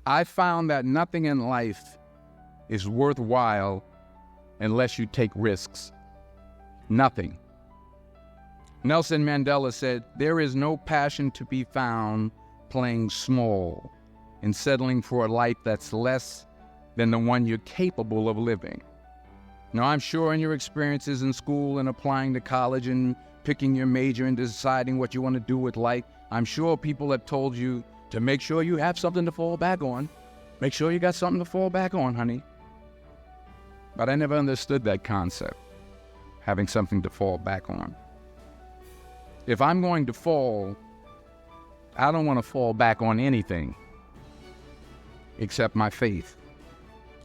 I found that nothing in life is worthwhile unless you take risks. Nothing. Nelson Mandela said, "There is no passion to be found playing small and settling for a life that's less than the one you're capable of living." Now, I'm sure in your experiences in school and applying to college and picking your major and deciding what you want to do with life, I'm sure people have told you to make sure you have something to fall back on. Make sure you got something to fall back on, honey. But I never understood that concept, having something to fall back on. If I'm going to fall, I don't want to fall back on anything except my faith.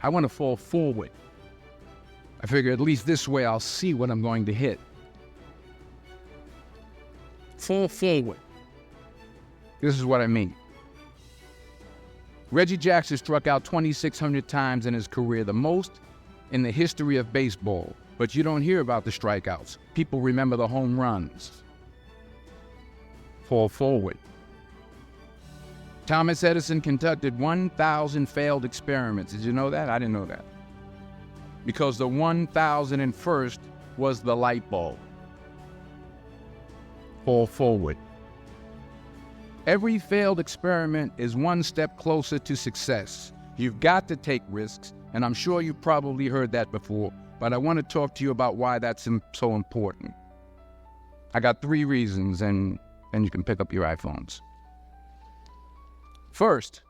I want to fall forward. I figure at least this way I'll see what I'm going to hit. Fall forward. This is what I mean. Reggie Jackson struck out 2,600 times in his career, the most in the history of baseball. But you don't hear about the strikeouts. People remember the home runs. Fall forward. Thomas Edison conducted 1,000 failed experiments. Did you know that? I didn't know that. Because the 1,001st was the light bulb. Fall forward. Every failed experiment is one step closer to success. You've got to take risks, and I'm sure you've probably heard that before, but I want to talk to you about why that's so important. I got 3 reasons, and you can pick up your iPhones. First,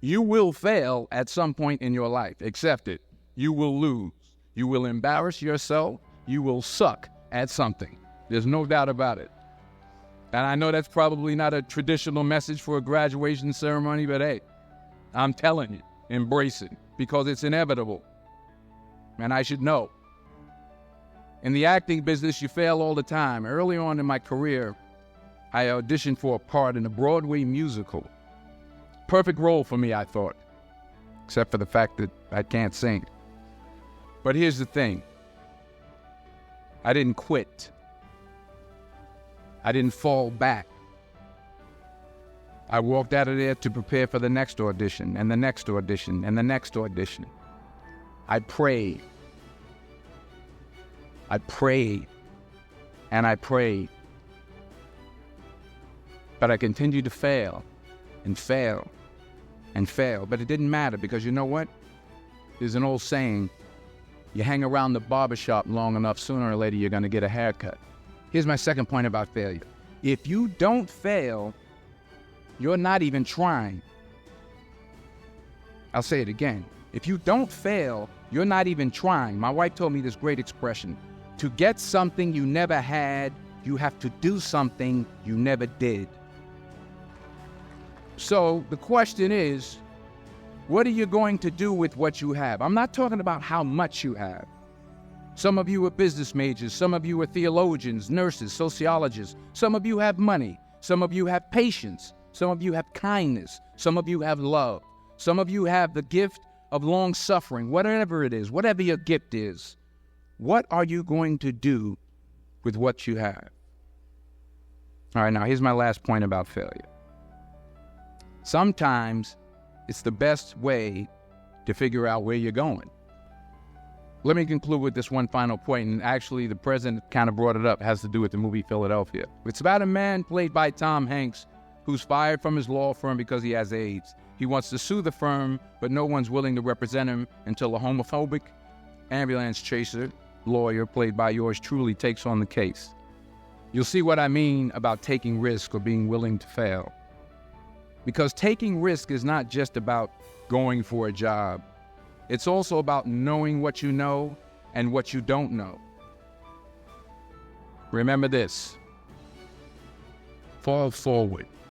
you will fail at some point in your life. Accept it. You will lose. You will embarrass yourself. You will suck at something. There's no doubt about it. And I know that's probably not a traditional message for a graduation ceremony, but hey, I'm telling you, embrace it, because it's inevitable. And I should know. In the acting business, you fail all the time. Early on in my career, I auditioned for a part in a Broadway musical. Perfect role for me, I thought, except for the fact that I can't sing. But here's the thing. I didn't quit. I didn't fall back. I walked out of there to prepare for the next audition, and the next audition, and the next audition. I prayed. I prayed, and I prayed. But I continued to fail, and fail, and fail. But it didn't matter, because you know what? There's an old saying, you hang around the barbershop long enough, sooner or later you're going to get a haircut. Here's my second point about failure. If you don't fail, you're not even trying. I'll say it again. If you don't fail, you're not even trying. My wife told me this great expression. To get something you never had, you have to do something you never did. So the question is, what are you going to do with what you have? I'm not talking about how much you have. Some of you are business majors. Some of you are theologians, nurses, sociologists. Some of you have money. Some of you have patience. Some of you have kindness. Some of you have love. Some of you have the gift of long suffering. Whatever it is, whatever your gift is, what are you going to do with what you have? All right, now here's my last point about failure. Sometimes it's the best way to figure out where you're going. Let me conclude with this one final point, and actually the president kind of brought it up. It has to do with the movie Philadelphia. It's about a man played by Tom Hanks who's fired from his law firm because he has AIDS. He wants to sue the firm, but no one's willing to represent him until a homophobic ambulance chaser lawyer, played by yours truly, takes on the case. You'll see what I mean about taking risk or being willing to fail. Because taking risk is not just about going for a job. It's also about knowing what you know and what you don't know. Remember this. Fall forward.